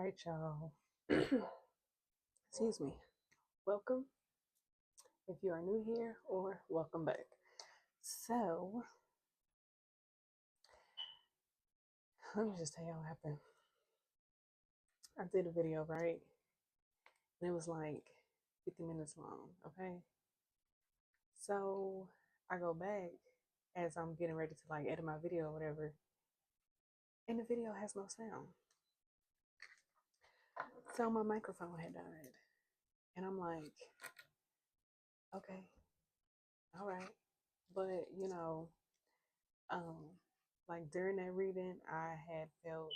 right, y'all. Excuse me. Welcome if you are new here, or welcome back. So, let me just tell you what happened. I did a video, right? And it was like 50 minutes long, okay? So, I go back as I'm getting ready to like edit my video or whatever, and the video has no sound. So, my microphone had died. And I'm like, okay, all right. But, um, like during that reading, I had felt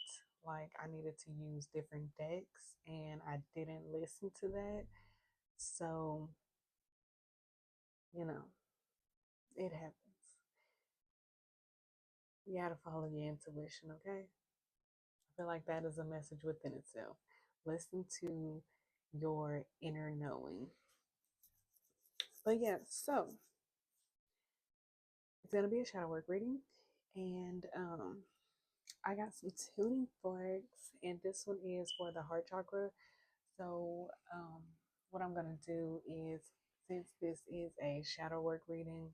like I needed to use different decks and I didn't listen to that. So, you know, it happens. You gotta follow your intuition, okay? I feel like that is a message within itself. Listen to your inner knowing. But yeah, so it's gonna be a shadow work reading, and I got some tuning forks, and this one is for the heart chakra. So, what I'm going to do is, since this is a shadow work reading,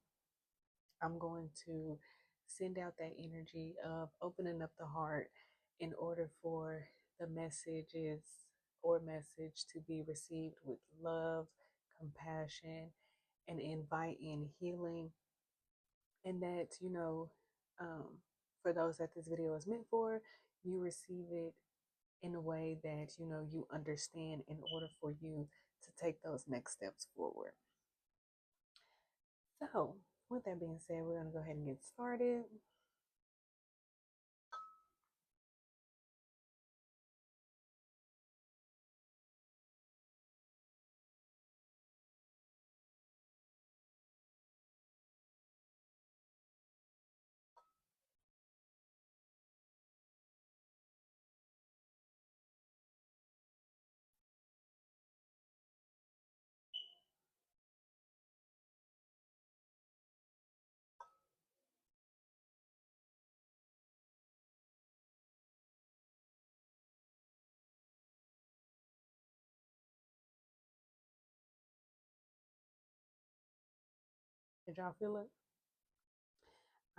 I'm going to send out that energy of opening up the heart in order for the messages or message to be received with love, compassion, and invite in healing. And that, for those that this video is meant for, you receive it in a way that you understand in order for you to take those next steps forward. So with that being said, we're going to go ahead and get started. Did y'all feel it?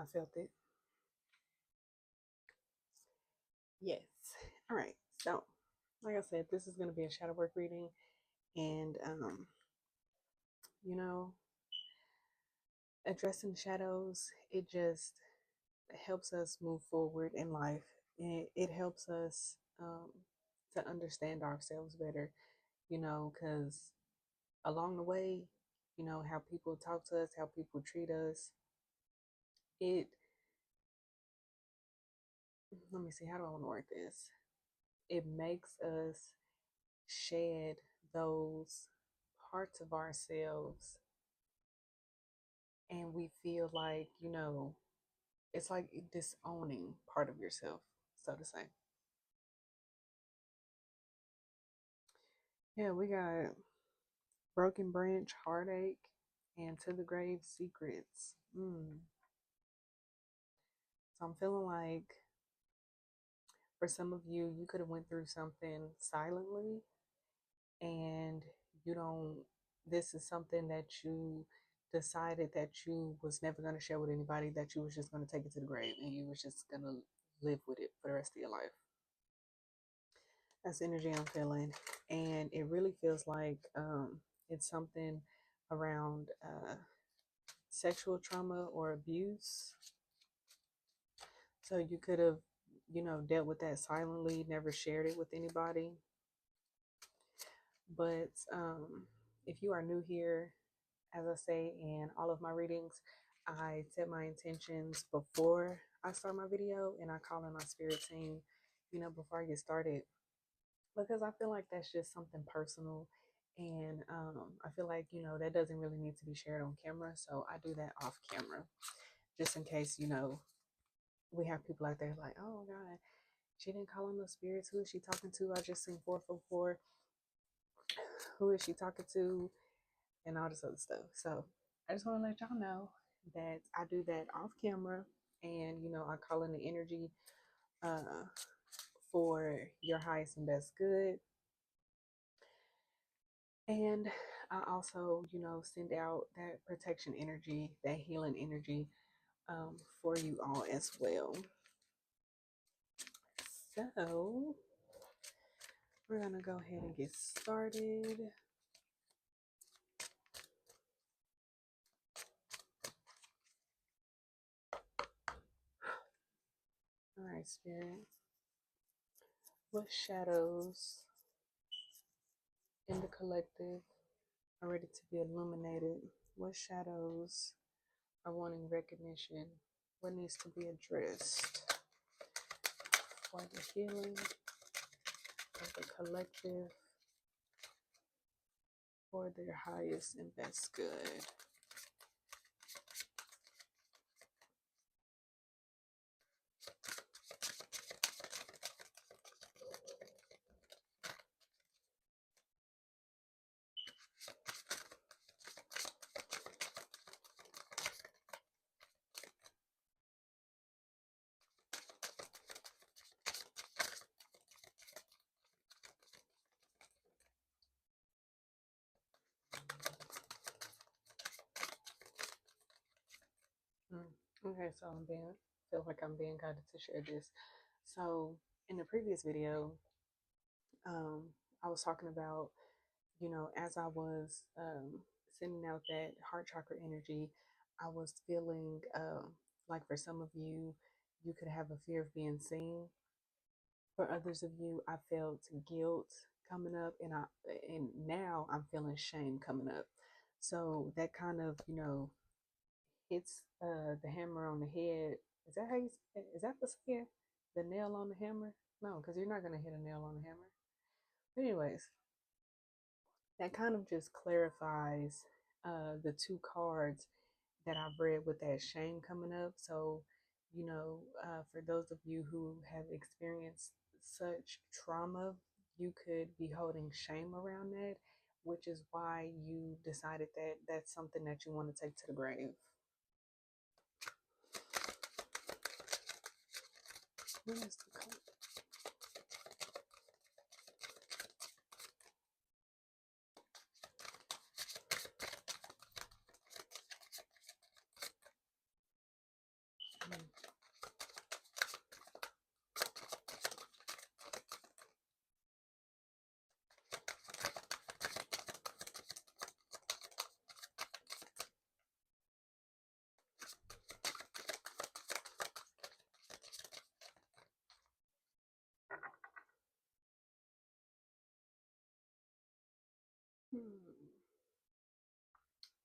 I felt it. Yes. All right. So like I said, this is going to be a shadow work reading, and you know addressing shadows, it just helps us move forward in life. It helps us to understand ourselves better, because along the way, how people talk to us, how people treat us, it, let me see, how do I want to word this? It makes us shed those parts of ourselves, and we feel like, it's like disowning part of yourself, so to say. Yeah, we got broken branch, heartache, and to the grave secrets. So I'm feeling like for some of you, you could have went through something silently, and you don't, this is something that you decided that you was never going to share with anybody, that you was just going to take it to the grave and you was just going to live with it for the rest of your life. That's the energy I'm feeling. And it really feels like it's something around sexual trauma or abuse. So you could have, dealt with that silently, never shared it with anybody. But if you are new here, as I say in all of my readings, I set my intentions before I start my video, and I call in my spirit team, before I get started, because I feel like that's just something personal. And I feel like, that doesn't really need to be shared on camera. So I do that off camera, just in case, we have people out there like, oh God, she didn't call on the spirits. Who is she talking to? I just seen 444. Who is she talking to? And all this other stuff. So I just want to let y'all know that I do that off camera, and I call in the energy for your highest and best good. And I also, send out that protection energy, that healing energy for you all as well. So we're going to go ahead and get started. All right, Spirit. What shadows in the collective are ready to be illuminated? What shadows are wanting recognition? What needs to be addressed for the healing of the collective for their highest and best good? Okay, so feel like I'm being guided to share this. So in the previous video, um, I was talking about, as I was sending out that heart chakra energy, I was feeling like for some of you, you could have a fear of being seen. For others of you, I felt guilt coming up, and now I'm feeling shame coming up. So that kind of, hits the hammer on the head. Is that how you say it? Is that the saying? The nail on the hammer? No, because you're not gonna hit a nail on the hammer. But anyways, that kind of just clarifies the two cards that I've read with that shame coming up. So, for those of you who have experienced such trauma, you could be holding shame around that, which is why you decided that that's something that you want to take to the grave. What is the card?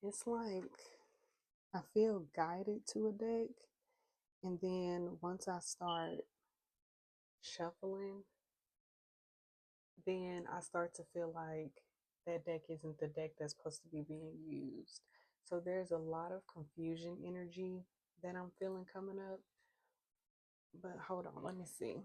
It's like I feel guided to a deck, and then once I start shuffling, then I start to feel like that deck isn't the deck that's supposed to be being used. So there's a lot of confusion energy that I'm feeling coming up. But hold on, let me see.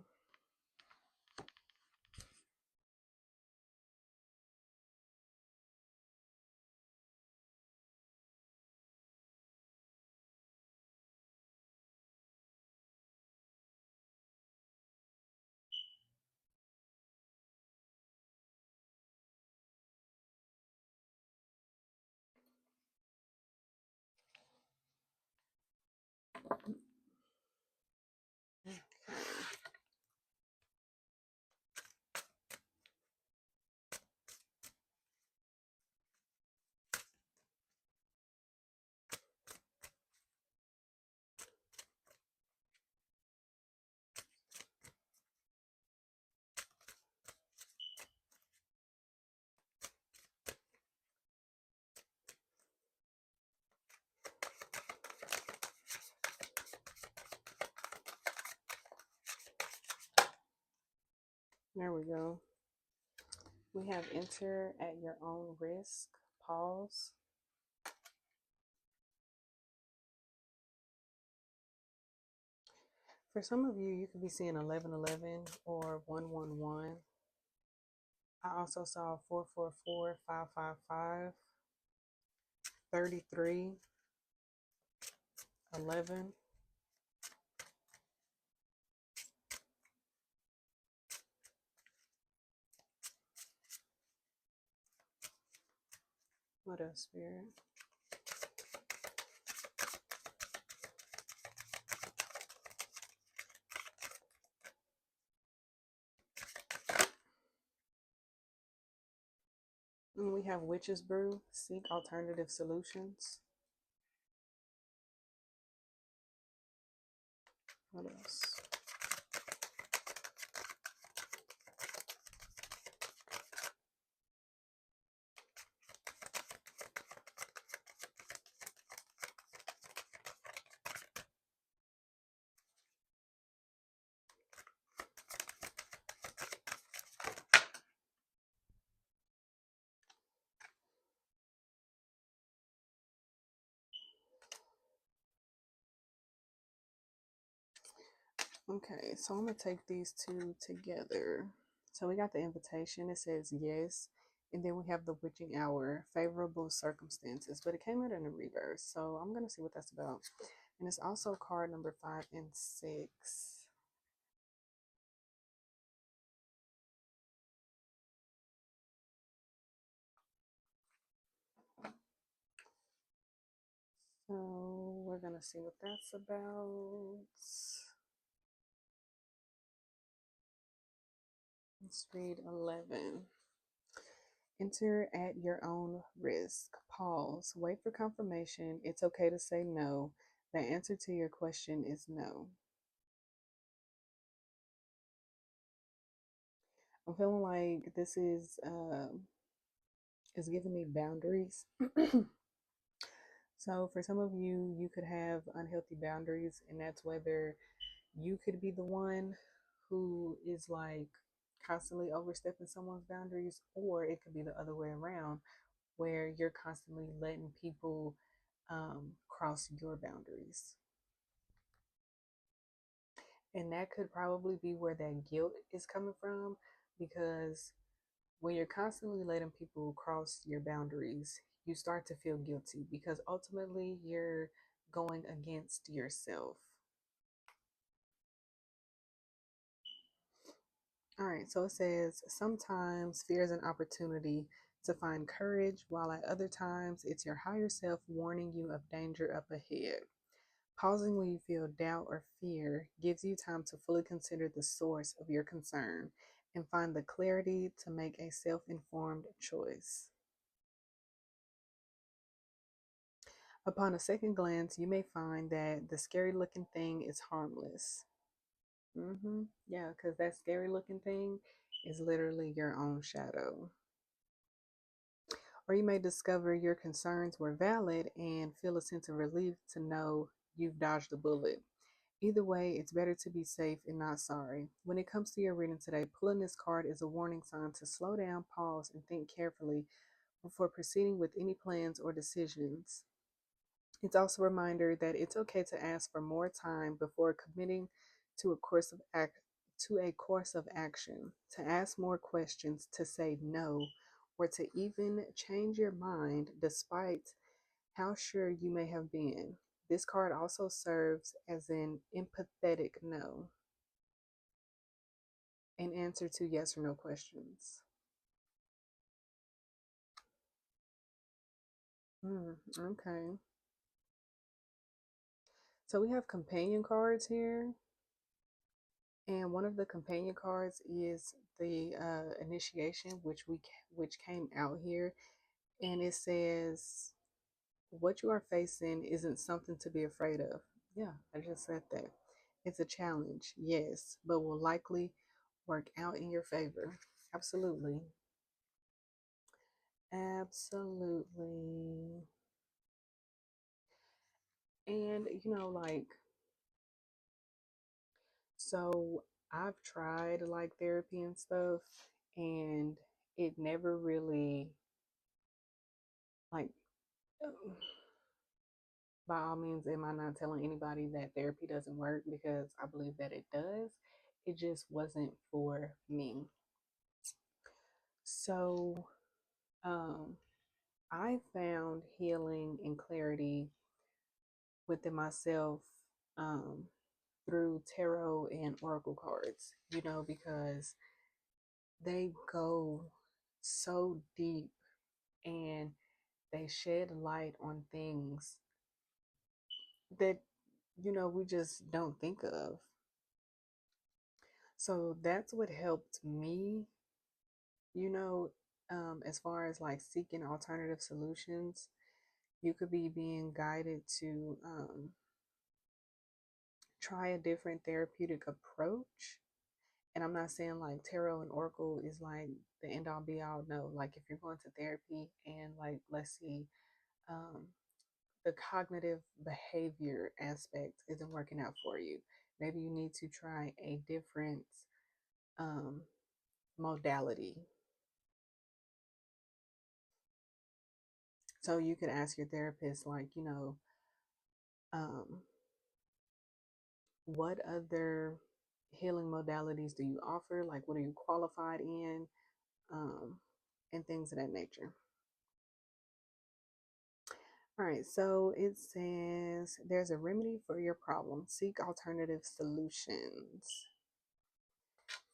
There we go. We have enter at your own risk. Pause. For some of you, you could be seeing 1111 or 111. I also saw 444, 555, 33, 11. What else, Spirit? And we have Witch's Brew. Seek alternative solutions. What else? Okay, so I'm gonna take these two together. So we got the invitation. It says yes, and then we have the witching hour, favorable circumstances, but it came out in a reverse. So I'm gonna see what that's about. And it's also card number 5 and 6. So we're gonna see what that's about. Let's read 11. Enter at your own risk. Pause. Wait for confirmation. It's okay to say no. The answer to your question is no. I'm feeling like this is giving me boundaries. So for some of you, you could have unhealthy boundaries, and that's whether you could be the one who is like constantly overstepping someone's boundaries, or it could be the other way around, where you're constantly letting people cross your boundaries. And that could probably be where that guilt is coming from, because when you're constantly letting people cross your boundaries, you start to feel guilty because ultimately you're going against yourself. All right, so it says sometimes fear is an opportunity to find courage, while at other times it's your higher self warning you of danger up ahead. Pausing when you feel doubt or fear gives you time to fully consider the source of your concern and find the clarity to make a self informed choice. Upon a second glance, you may find that the scary looking thing is harmless. Yeah, because that scary looking thing is literally your own shadow. Or you may discover your concerns were valid and feel a sense of relief to know you've dodged a bullet. Either way, it's better to be safe and not sorry. When it comes to your reading today, pulling this card is a warning sign to slow down, pause, and think carefully before proceeding with any plans or decisions. It's also a reminder that it's okay to ask for more time before committing to a course of action, to ask more questions, to say no, or to even change your mind despite how sure you may have been. This card also serves as an empathetic no, an answer to yes or no questions. Okay. So we have companion cards here. And one of the companion cards is the initiation, which came out here, and it says, "What you are facing isn't something to be afraid of." Yeah, I just said that. It's a challenge, yes, but will likely work out in your favor. Absolutely, absolutely. And so I've tried like therapy and stuff, and it never really like by all means, am I not telling anybody that therapy doesn't work, because I believe that it does. It just wasn't for me. So, um, I found healing and clarity within myself um, through tarot and oracle cards, because they go so deep, and they shed light on things that, we just don't think of. So that's what helped me, you know, as far as like seeking alternative solutions. You could be being guided to try a different therapeutic approach. And I'm not saying like tarot and oracle is like the end all be all. No, like if you're going to therapy and like, let's see, um, the cognitive behavior aspect isn't working out for you, maybe you need to try a different um, modality. So you could ask your therapist, like, um, what other healing modalities do you offer? Like, what are you qualified in? Um, and things of that nature. All right, so it says there's a remedy for your problem. Seek alternative solutions.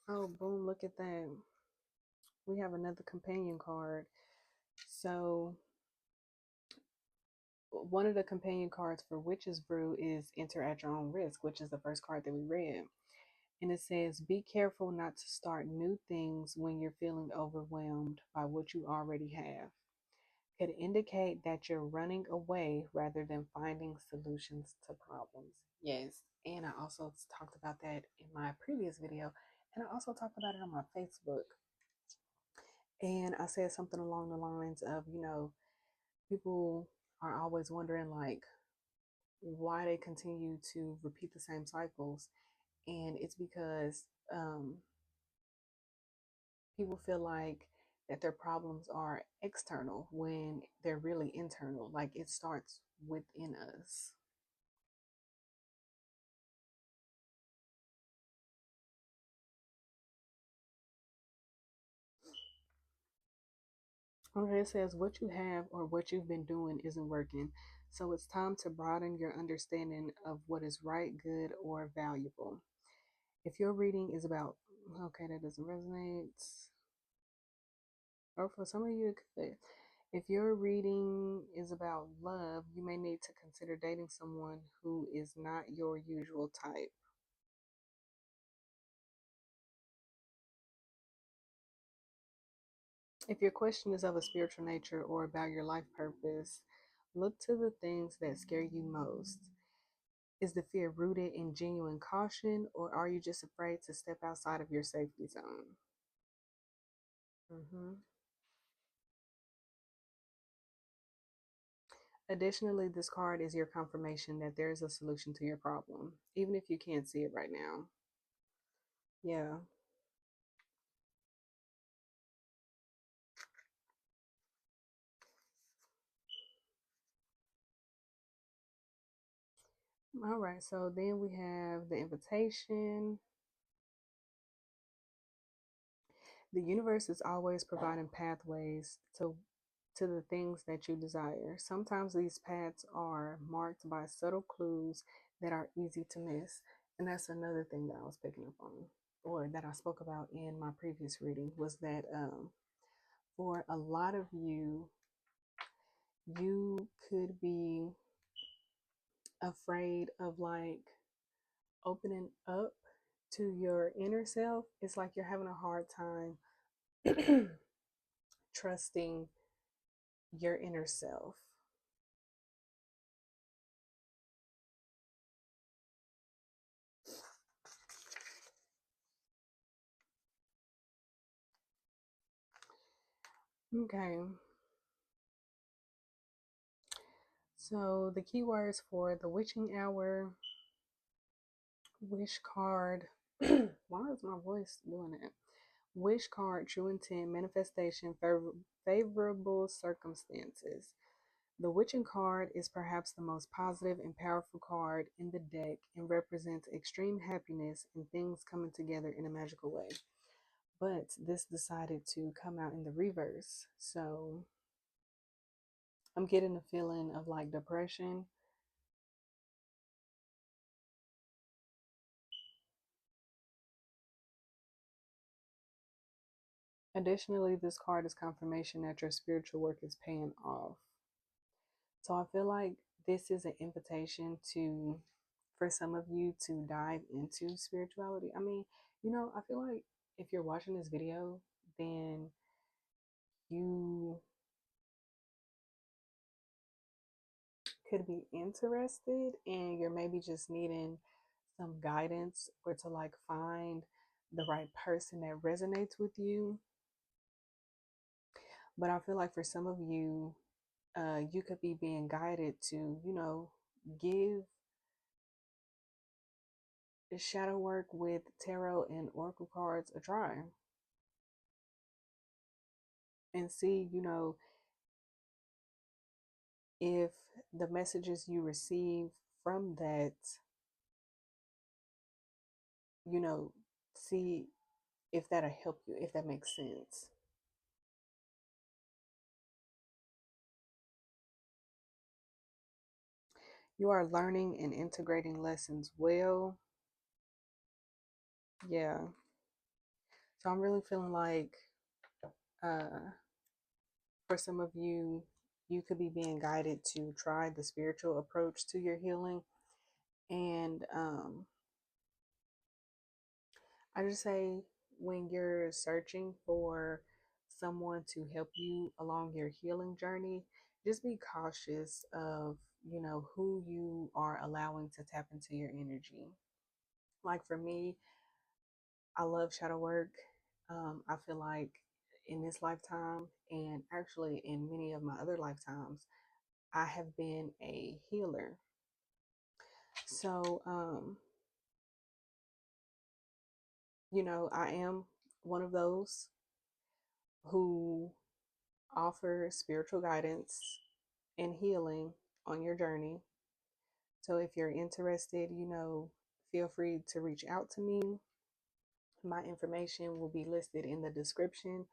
Oh, boom, look at that. We have another companion card. So, one of the companion cards for Witch's Brew is Enter at Your Own Risk, which is the first card that we read. And it says, be careful not to start new things when you're feeling overwhelmed by what you already have. Could indicate that you're running away rather than finding solutions to problems. Yes. And I also talked about that in my previous video. And I also talked about it on my Facebook. And I said something along the lines of, people are always wondering, like, why they continue to repeat the same cycles. And it's because people feel like that their problems are external when they're really internal. Like it starts within us. Okay, it says what you have or what you've been doing isn't working. So it's time to broaden your understanding of what is right, good, or valuable. If your reading is about, okay, that doesn't resonate. Or for some of you, it could. If your reading is about love, you may need to consider dating someone who is not your usual type. If your question is of a spiritual nature or about your life purpose, look to the things that scare you most. Is the fear rooted in genuine caution, or are you just afraid to step outside of your safety zone? hmm Additionally, this card is your confirmation that there is a solution to your problem, even if you can't see it right now. Yeah. All right. So then we have the invitation. The universe is always providing pathways to the things that you desire. Sometimes these paths are marked by subtle clues that are easy to miss. And that's another thing that I was picking up on, or that I spoke about in my previous reading, was that for a lot of you, you could be afraid of like opening up to your inner self. It's like you're having a hard time trusting your inner self. Okay. So the keywords for the witching hour, wish card. Why is my voice doing that? Wish card, true intent, manifestation, favorable circumstances. The witching card is perhaps the most positive and powerful card in the deck and represents extreme happiness and things coming together in a magical way. But this decided to come out in the reverse. So I'm getting a feeling of like depression. Additionally, this card is confirmation that your spiritual work is paying off. So I feel like this is an invitation to, for some of you, to dive into spirituality. I mean, I feel like if you're watching this video, then you could be interested and you're maybe just needing some guidance or to like find the right person that resonates with you. But I feel like for some of you, you could be being guided to, give the shadow work with tarot and oracle cards a try and see, if the messages you receive from that, you know, see if that'll help you, if that makes sense. You are learning and integrating lessons well. Yeah. So I'm really feeling like uh, for some of you, you could be being guided to try the spiritual approach to your healing. And I just say when you're searching for someone to help you along your healing journey, just be cautious of, who you are allowing to tap into your energy. Like for me, I love shadow work. I feel like in this lifetime, and actually in many of my other lifetimes, I have been a healer. So, I am one of those who offer spiritual guidance and healing on your journey. So if you're interested, feel free to reach out to me. My information will be listed in the description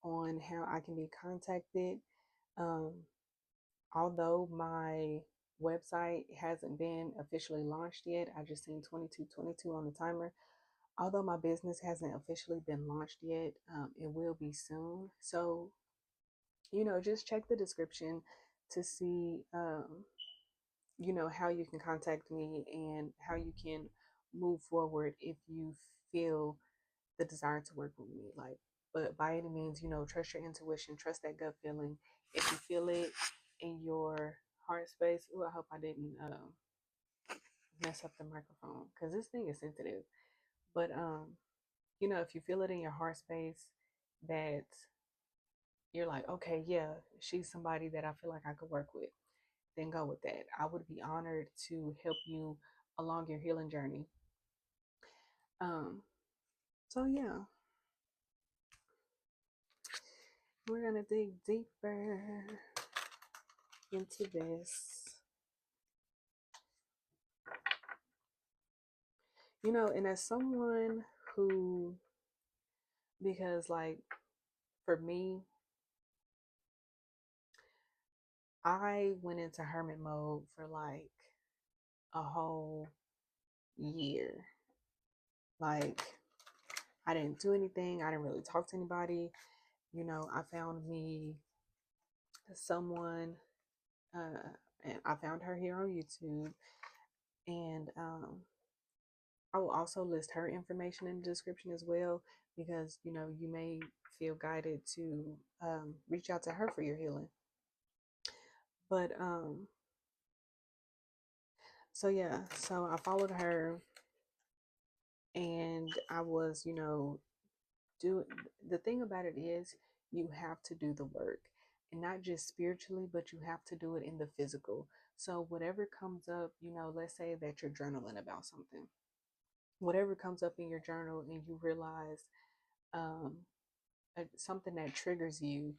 on how I can be contacted. Um, although my website hasn't been officially launched yet, I just seen 2222 on the timer. Although my business hasn't officially been launched yet, it will be soon. So, just check the description to see, how you can contact me and how you can move forward if you feel the desire to work with me. Like, but by any means, trust your intuition, trust that gut feeling. If you feel it in your heart space, oh, I hope I didn't mess up the microphone because this thing is sensitive. But if you feel it in your heart space that you're like, okay, yeah, she's somebody that I feel like I could work with, then go with that. I would be honored to help you along your healing journey. Um, so yeah, we're gonna dig deeper into this. And as someone who, because like for me, I went into hermit mode for like a whole year. Like, I didn't do anything, I didn't really talk to anybody. I found me someone, and I found her here on YouTube. And I will also list her information in the description as well because, you may feel guided to reach out to her for your healing. But so yeah, so I followed her and I was, do the thing about it is you have to do the work, and not just spiritually, but you have to do it in the physical. So whatever comes up, let's say that you're journaling about something, whatever comes up in your journal and you realize um, something that triggers you,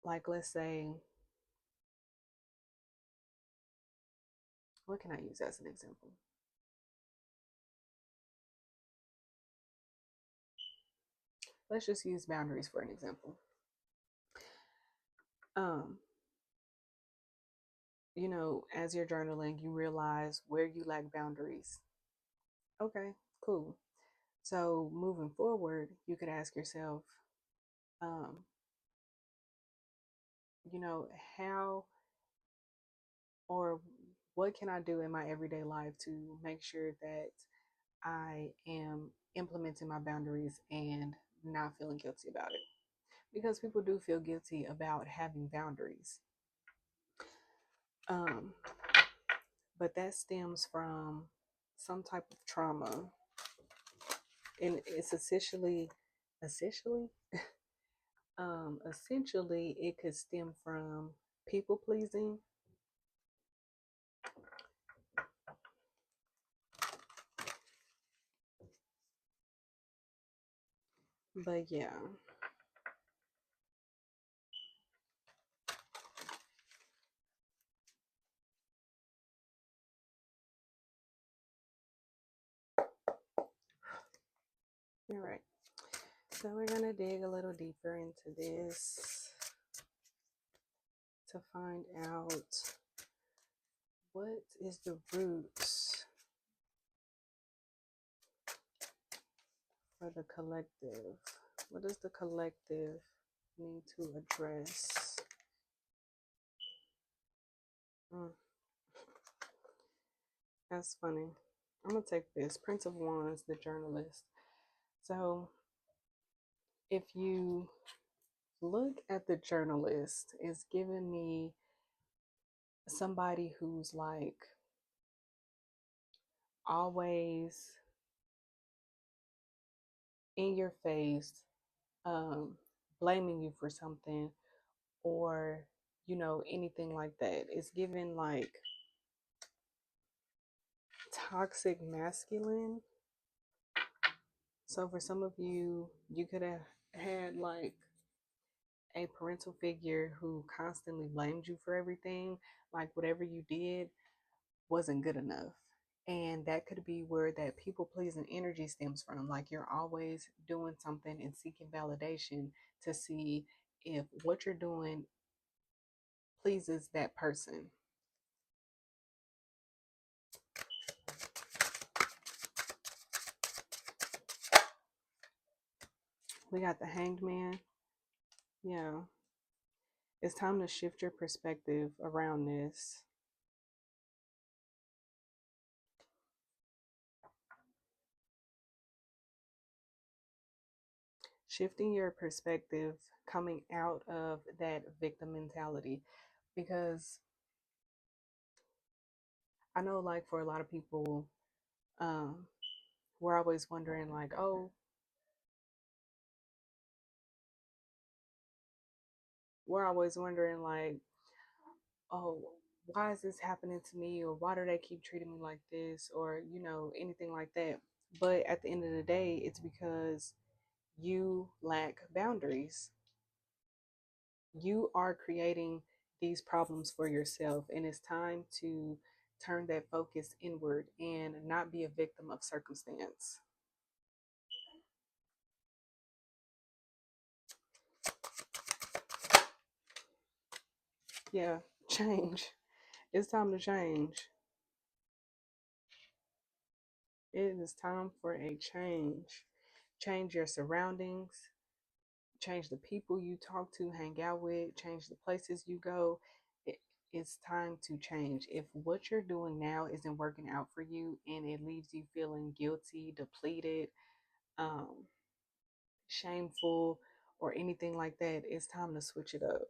like let's say, what can I use as an example? Let's just use boundaries for an example. Um, as you're journaling, you realize where you lack boundaries. Okay, cool. So moving forward, you could ask yourself, um, how or what can I do in my everyday life to make sure that I am implementing my boundaries and not feeling guilty about it? Because people do feel guilty about having boundaries. Um, but that stems from some type of trauma. And it's essentially, essentially, it could stem from people pleasing. But yeah, all right. So we're going to dig a little deeper into this to find out what is the root for the collective. What does the collective need to address? Mm, that's funny. I'm going to take this Prince of Wands, the journalist. So if you look at the journalist, it's giving me somebody who's like always in your face, um, blaming you for something, or anything like that. It's given like toxic masculine. So for some of you, you could have had like a parental figure who constantly blamed you for everything, like whatever you did wasn't good enough. And that could be where that people pleasing energy stems from. Like you're always doing something and seeking validation to see if what you're doing pleases that person. We got the Hanged Man. Yeah. It's time to shift your perspective around this. Shifting your perspective coming out of that victim mentality. Because I know, like, for a lot of people, um, we're always wondering, like, oh, we're always wondering, like, oh, why is this happening to me? Or why do they keep treating me like this? Or, anything like that. But at the end of the day, it's because you lack boundaries. You are creating these problems for yourself, and it's time to turn that focus inward and not be a victim of circumstance. Yeah, change. It's time to change. It is time for a change. Change your surroundings, change the people you talk to, hang out with, change the places you go. It's time to change. If what you're doing now isn't working out for you and it leaves you feeling guilty, depleted, um, shameful, or anything like that, it's time to switch it up.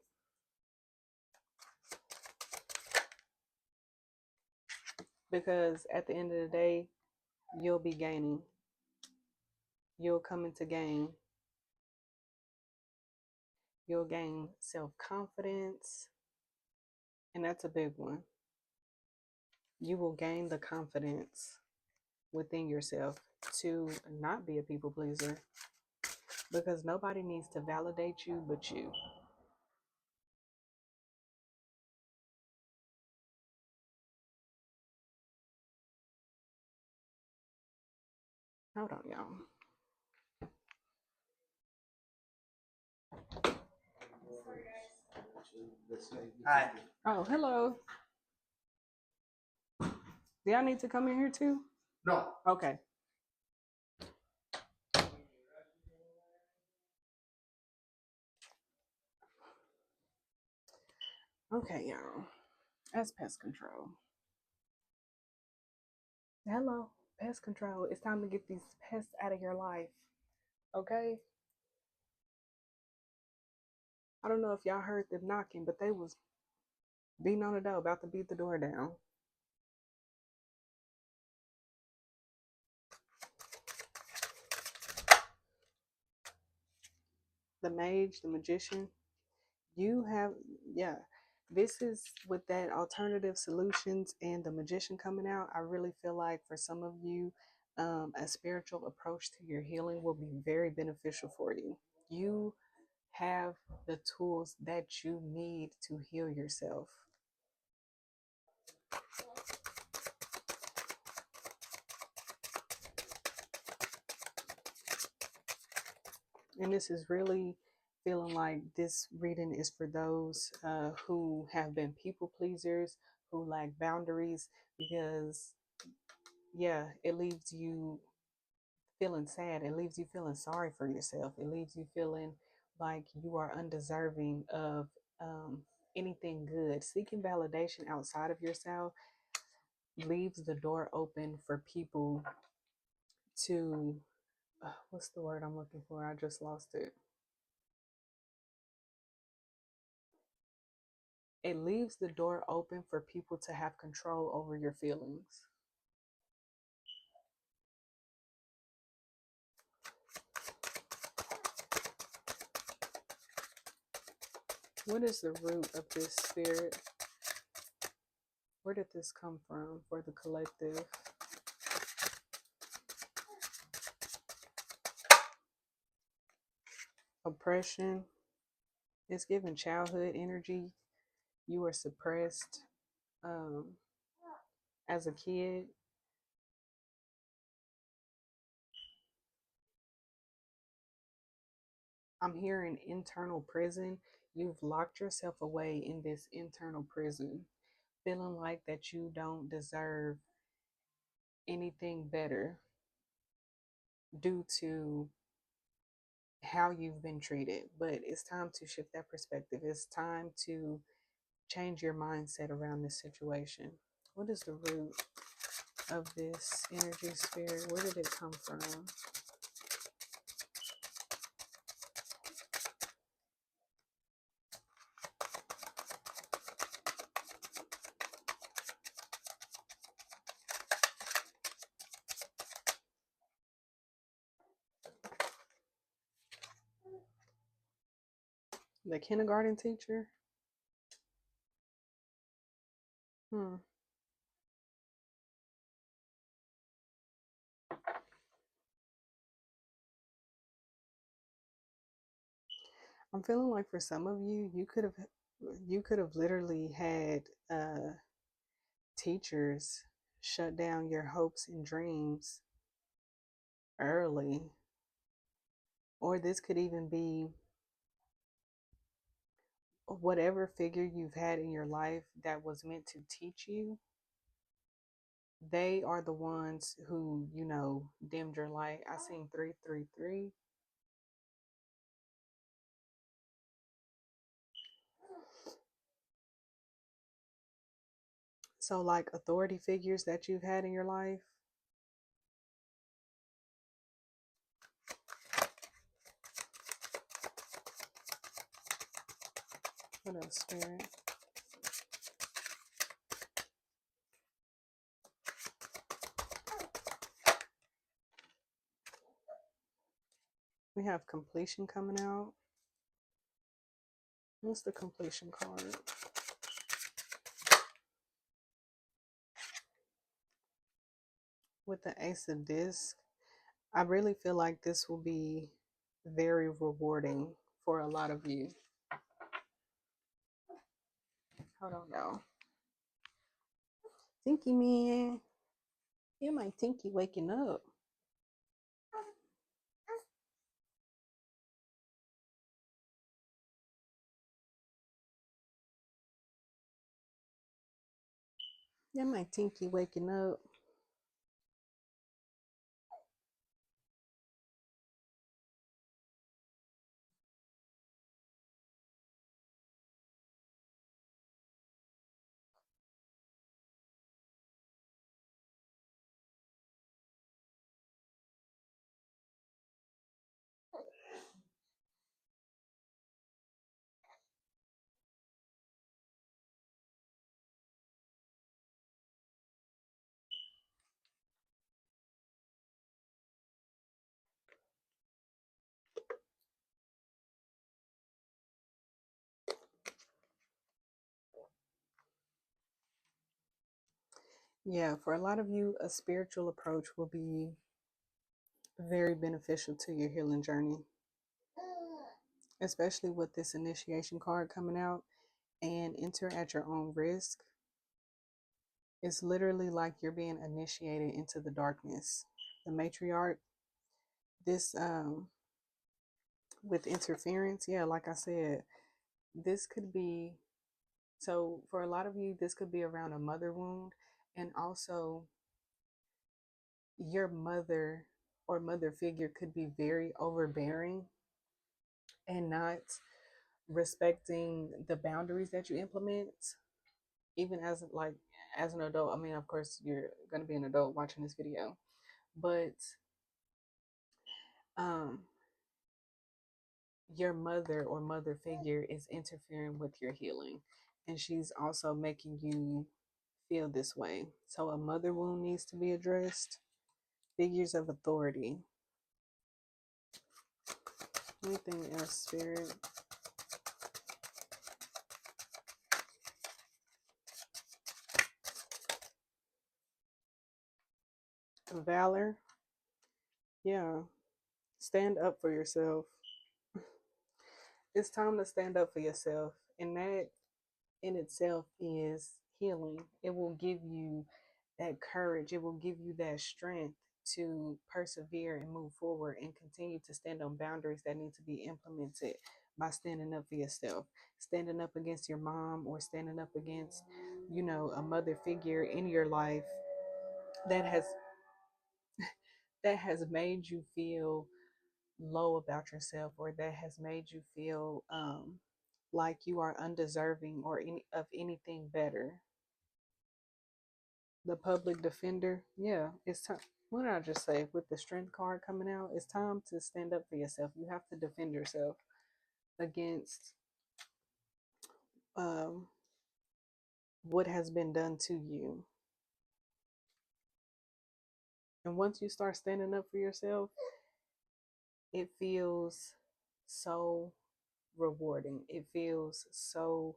Because at the end of the day, you'll be gaining. You'll come into gain. You'll gain self confidence. And that's a big one. You will gain the confidence within yourself to not be a people pleaser, because nobody needs to validate you but you. Hold on, y'all. Hi. Oh, hello. Do y'all need to come in here too? No. Okay. Okay, y'all. That's pest control. Hello, pest control. It's time to get these pests out of your life. Okay? I don't know if y'all heard them knocking, but they was beating on the door, about to beat the door down. The mage, the magician, you have, yeah. This is with that alternative solutions and the magician coming out. I really feel like for some of you, a spiritual approach to your healing will be very beneficial for you. You have the tools that you need to heal yourself. And this is really feeling like this reading is for those who have been people pleasers, who lack boundaries, because, yeah, it leaves you feeling sad. It leaves you feeling sorry for yourself. It leaves you feeling like you are undeserving of um, anything good. Seeking validation outside of yourself leaves the door open for people to, what's the word I'm looking for? I just lost it. It leaves the door open for people to have control over your feelings. What is the root of this spirit? Where did this come from for the collective? Oppression. It's giving childhood energy. You were suppressed um, as a kid. I'm hearing internal prison. You've locked yourself away in this internal prison, feeling like that you don't deserve anything better due to how you've been treated. But it's time to shift that perspective. It's time to change your mindset around this situation. What is the root of this energy spirit? Where did it come from? The kindergarten teacher? Hmm. I'm feeling like for some of you, you could have literally had teachers shut down your hopes and dreams early. Or this could even be whatever figure you've had in your life that was meant to teach you. They are the ones who, dimmed your light. I seen 333. So, like authority figures that you've had in your life. What else, Spirit? We have completion coming out. What's the completion card? With the Ace of Disc, I really feel like this will be very rewarding for a lot of you. Hold on, y'all. Tinky man. Yeah, my Tinky waking up. Yeah, my Tinky waking up. Yeah, for a lot of you, a spiritual approach will be very beneficial to your healing journey, especially with this initiation card coming out and enter at your own risk. It's literally like you're being initiated into the darkness. The matriarch, this with interference, yeah, like I said, this could be so for a lot of you, this could be around a mother wound, and also your mother or mother figure could be very overbearing and not respecting the boundaries that you implement, even as like as an adult. I mean, of course, you're gonna be an adult watching this video, but um, your mother or mother figure is interfering with your healing, and she's also making you feel this way. So a mother wound needs to be addressed. Figures of authority. Anything else, spirit? Valor. Yeah. Stand up for yourself. It's time to stand up for yourself. And that in itself is healing. It will give you that courage. It will give you that strength to persevere and move forward and continue to stand on boundaries that need to be implemented by standing up for yourself, standing up against your mom or standing up against, a mother figure in your life that has made you feel low about yourself, or that has made you feel like you are undeserving or of anything better. The public defender, yeah, it's time. What did I just say? With the strength card coming out, it's time to stand up for yourself. You have to defend yourself against um, what has been done to you. And once you start standing up for yourself, it feels so rewarding. It feels so,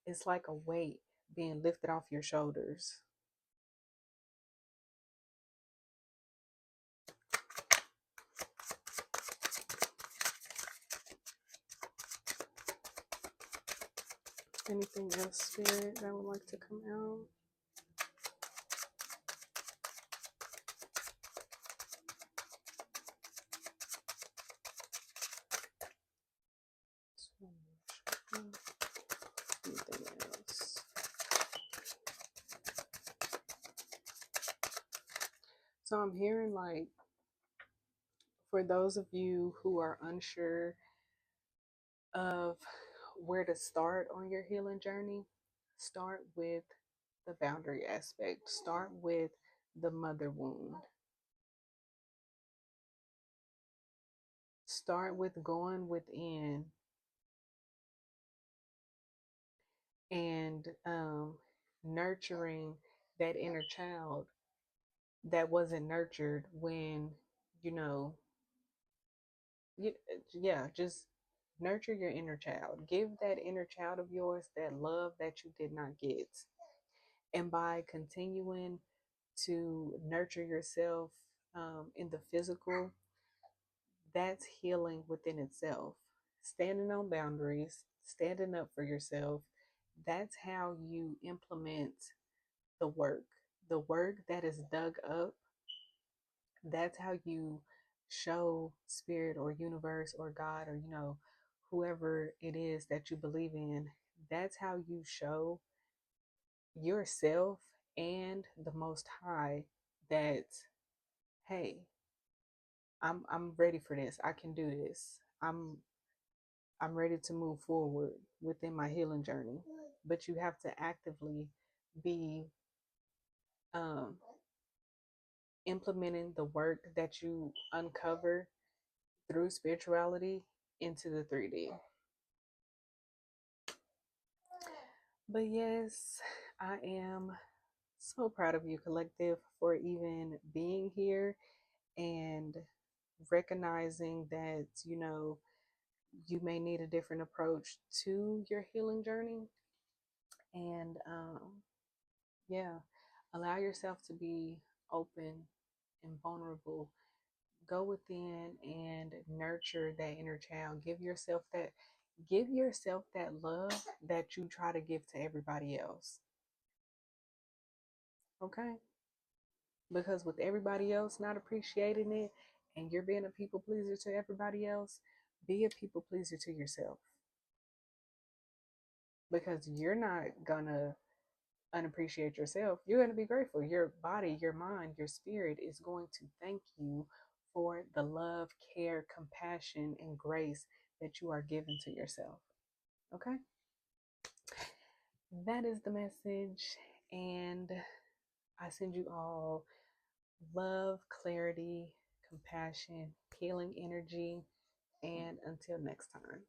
it's like a weight being lifted off your shoulders. Anything else, Spirit, that would like to come out? Anything else? So I'm hearing like, for those of you who are unsure of where to start on your healing journey, start with the boundary aspect. Start with the mother wound. Start with going within and nurturing that inner child that wasn't nurtured when, you know, you, yeah, just nurture your inner child. Give that inner child of yours that love that you did not get. And by continuing to nurture yourself in the physical, that's healing within itself. Standing on boundaries, standing up for yourself, that's how you implement the work. The work that is dug up, that's how you show spirit or universe or God or, whoever it is that you believe in. That's how you show yourself and the Most High that, hey, I'm ready for this. I can do this. I'm ready to move forward within my healing journey. But you have to actively be um, implementing the work that you uncover through spirituality into the 3D. But yes, I am so proud of you, collective, for even being here and recognizing that, you may need a different approach to your healing journey. And yeah, Allow yourself to be open and vulnerable. Go within and nurture that inner child. Give yourself that love that you try to give to everybody else. Okay? Because with everybody else not appreciating it and you're being a people pleaser to everybody else, be a people pleaser to yourself. Because you're not gonna unappreciate yourself. You're gonna be grateful. Your body, your mind, your spirit is going to thank you for the love, care, compassion, and grace that you are giving to yourself. Okay? That is the message. And I send you all love, clarity, compassion, healing energy, and until next time.